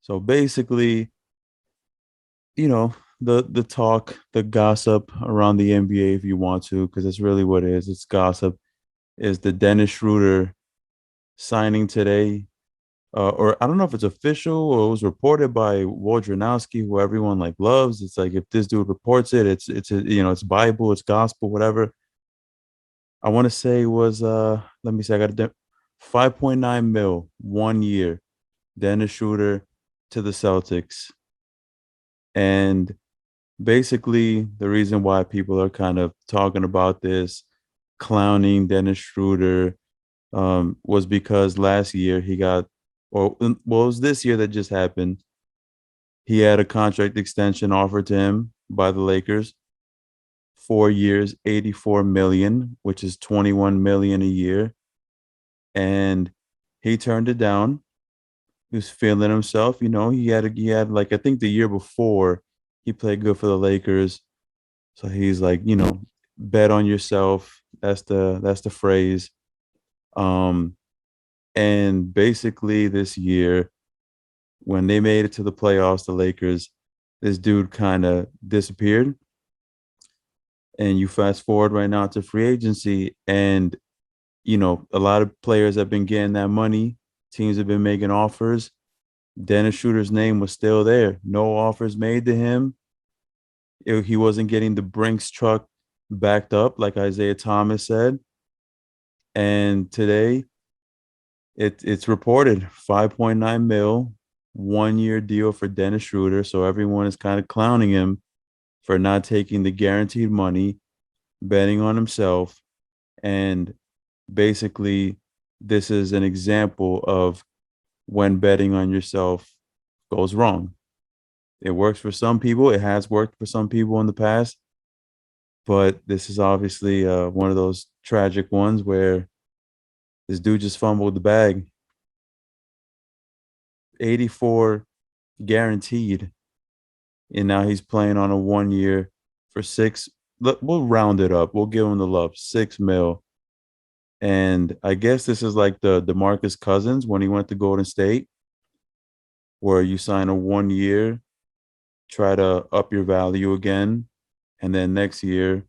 So basically, the talk, the gossip around the NBA, if you want to, because it's really what it is. It's gossip. Is the Dennis Schroder signing today? Or I don't know if it's official or it was reported by Wojnarowski, who everyone like loves. It's like if this dude reports it, it's Bible, it's gospel, whatever. I want to say it was let me see, I got 5.9 mil 1 year, Dennis Schroder to the Celtics. And basically the reason why people are kind of talking about this, clowning Dennis Schroder, was because last year he got, or well, it was this year that just happened. He had a contract extension offered to him by the Lakers, 4 years, 84 million, which is 21 million a year. And he turned it down. He was feeling himself. He had like, I think the year before he played good for the Lakers. So he's like, bet on yourself. That's the phrase. Um, and basically this year, when they made it to the playoffs, the Lakers, this dude kind of disappeared. And you fast forward right now to free agency, and a lot of players have been getting that money. Teams have been making offers. Dennis Schroder's name was still there. No offers made to him. He wasn't getting the Brinks truck backed up, like Isaiah Thomas said. And today, it's reported 5.9 mil, 1 year deal for Dennis Schroder. So everyone is kind of clowning him for not taking the guaranteed money, betting on himself. And basically, this is an example of when betting on yourself goes wrong. It works for some people. It has worked for some people in the past, but this is obviously one of those tragic ones where this dude just fumbled the bag. 84 guaranteed, and now he's playing on a 1 year for six. We'll round it up. We'll give him the love, 6 mil. And I guess this is like the DeMarcus Cousins when he went to Golden State, where you sign a 1 year, try to up your value again, and then next year,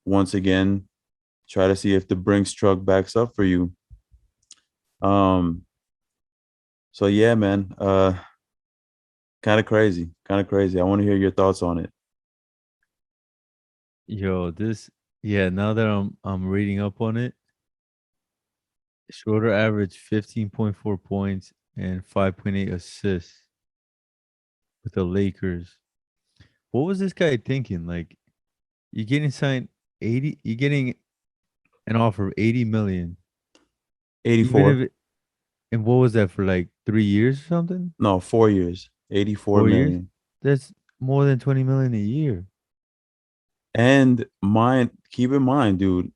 once again, try to see if the Brinks truck backs up for you. Um, so yeah, man, kind of crazy, kind of crazy. I want to hear your thoughts on it. Yo, yeah, now that I'm reading up on it, Schroeder averaged 15.4 points and 5.8 assists with the Lakers. What was this guy thinking? Like, you're getting signed 80, you're getting an offer of 80 million. Even 84. if it, and what was that for, like 3 years or something? No, 4 years, 84 4 years? million. That's more than 20 million a year. And keep in mind, dude,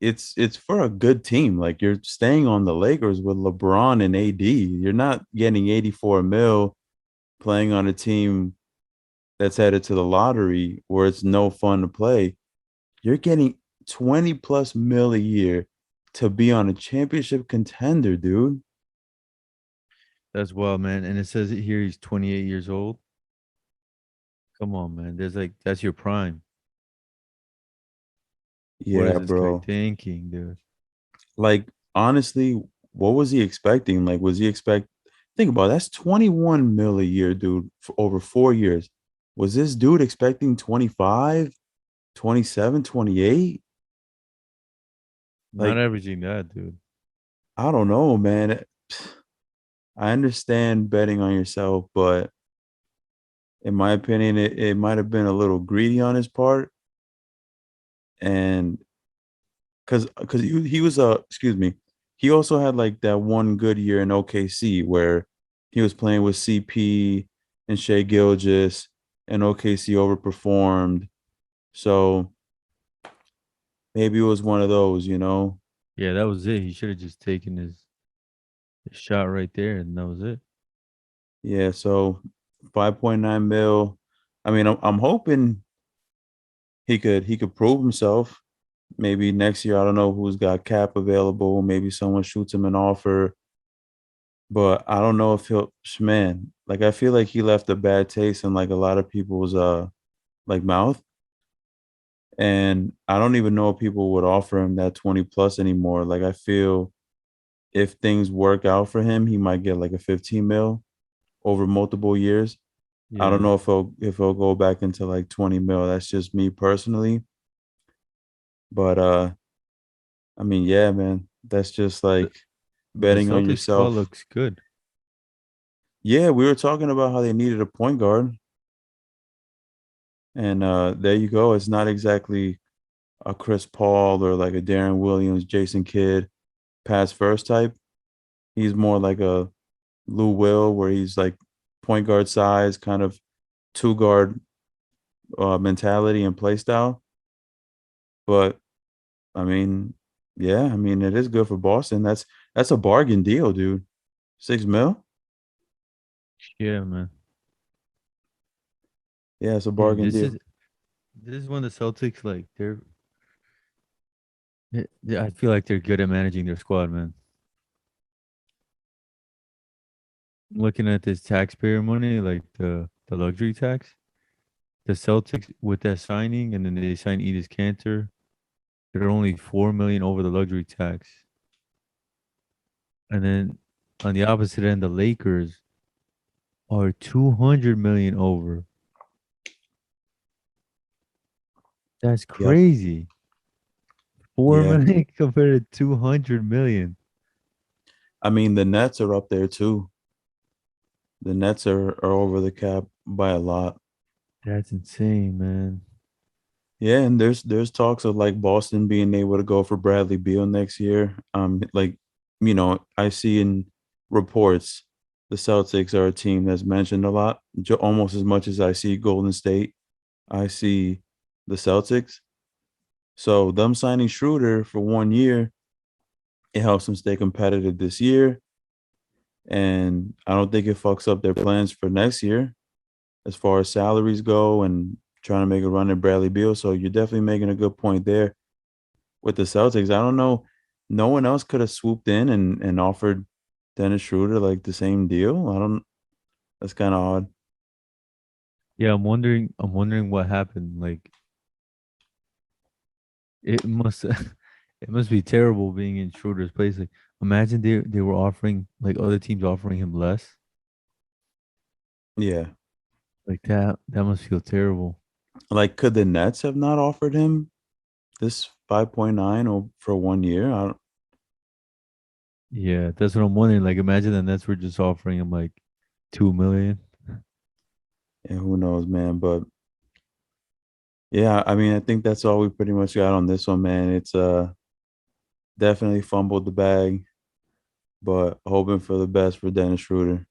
it's for a good team. Like you're staying on the Lakers with LeBron and AD. You're not getting 84 mil playing on a team that's headed to the lottery where it's no fun to play. You're getting 20 plus mil a year to be on a championship contender, dude. That's wild, man. And it says it here he's 28 years old. Come on, man. That's your prime. What Yeah, is this guy bro. thinking, dude? Like honestly, what was he expecting? Like, was he expect? Think about it, that's 21 mil a year, dude, for over 4 years. Was this dude expecting 25, 27, 28? Not Like, averaging that, dude. I don't know, man. I understand betting on yourself, but in my opinion, it might have been a little greedy on his part. And because he was excuse me, he also had like that one good year in OKC where he was playing with CP and Shea Gilgis, and OKC overperformed. So maybe it was one of those. Yeah, that was it. He should have just taken his shot right there, and that was it. Yeah, so 5.9 mil. I mean, I'm hoping he could prove himself. Maybe next year, I don't know who's got cap available. Maybe someone shoots him an offer. but I don't know if he'll, man, like I feel like he left a bad taste in like a lot of people's like mouth. And I don't even know if people would offer him that 20 plus anymore. Like I feel if things work out for him, he might get like a 15 mil over multiple years. I don't Yeah. know if he'll go back into like 20 mil. That's just me personally. But I mean, yeah, man. That's just The, like the betting on Celtics squad yourself. looks good. Yeah, we were talking about how they needed a point guard. And there you go. It's not exactly a Chris Paul or like a Darren Williams, Jason Kidd pass first type. He's more like a Lou Will, where he's like point guard size, kind of two guard mentality and play style. But I mean, yeah, I mean it is good for Boston. That's a bargain deal, dude. 6 mil? Yeah, man. Yeah, it's a And bargain deal. this is when the Celtics like I feel like they're good at managing their squad, man. Looking at this taxpayer money, like the luxury tax, the Celtics with that signing, and then they sign Edis Cantor. They're only 4 million over the luxury tax, and then on the opposite end, the Lakers are 200 million over. That's Yep. crazy. Four Yeah. million compared to 200 million. I mean the Nets are up there too. The Nets are over the cap by a lot. That's insane, man. Yeah, and there's talks of like Boston being able to go for Bradley Beal next year. Like I see in reports the Celtics are a team that's mentioned a lot, almost as much as I see Golden State. I see the Celtics. So them signing Schroeder for 1 year, it helps them stay competitive this year, and I don't think it fucks up their plans for next year as far as salaries go and trying to make a run at Bradley Beal. So you're definitely making a good point there with the Celtics. I don't know. No one else could have swooped in and offered Dennis Schroeder like the same deal. I don't. That's kind of odd. Yeah, I'm wondering what happened. Like it must it must be terrible being in Schroeder's place. Like imagine they were offering like other teams offering him less. Yeah. Like that must feel terrible. Like, could the Nets have not offered him this 5.9 or for 1 year? I don't. Yeah, that's what I'm wondering. Like imagine the Nets were just offering him like 2 million. Yeah, who knows, man? But yeah, I mean, I think that's all we pretty much got on this one, man. It's definitely fumbled the bag, but hoping for the best for Dennis Schroeder.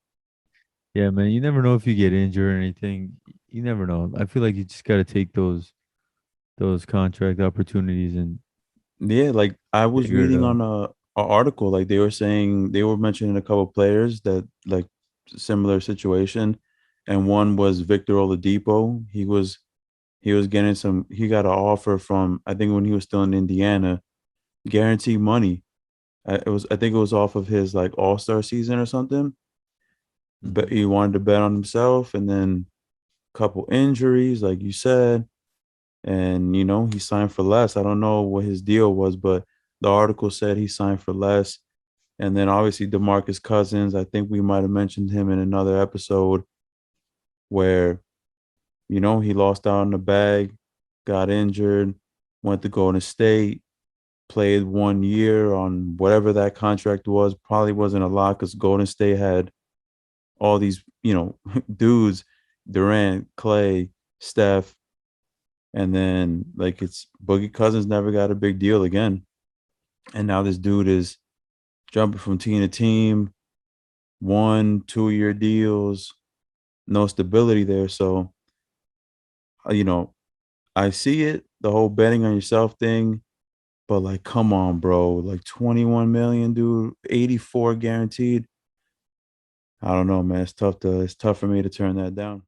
Yeah, man, you never know if you get injured or anything. You never know. I feel like you just gotta take those contract opportunities and Yeah, like I was figure it reading out. on a article, like they were saying they were mentioning a couple players that like similar situation, and one was Victor Oladipo. He was getting some. He got an offer from I think when he was still in Indiana, guaranteed money. I think it was off of his like All-Star season or something. But Mhm. he wanted to bet on himself, and then a couple injuries, like you said, and he signed for less. I don't know what his deal was, but the article said he signed for less. And then obviously DeMarcus Cousins, I think we might have mentioned him in another episode where he lost out on the bag, got injured, went to Golden State, played 1 year on whatever that contract was. Probably wasn't a lot because Golden State had all these dudes, Durant, Clay, Steph, and then like it's Boogie Cousins never got a big deal again. And now this dude is jumping from team to team, 1, 2 year deals, no stability there. So, uh, you know, I see it, the whole betting on yourself thing, but like, come on, bro. Like 21 million, dude, 84 guaranteed. I don't know, man. It's tough for me to turn that down.